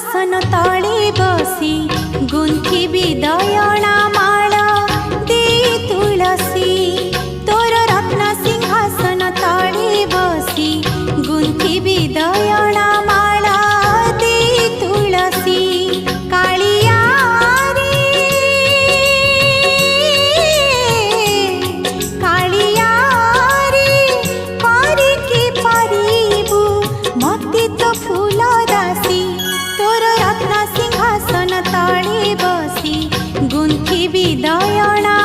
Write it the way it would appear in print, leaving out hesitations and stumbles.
सिंहासन तळे बसी गुंथिबी दयणा माळ दे तुळसी। तोर रत्न सिंहासन तळे बसी गुंथिबी दयणा माळ दे तुळसी। काळिया रे काळिया रे परिकी परिबू मती तो फूल दासी। तोर रत्न सिंहासन तळे बसी गुंथिबी दयणा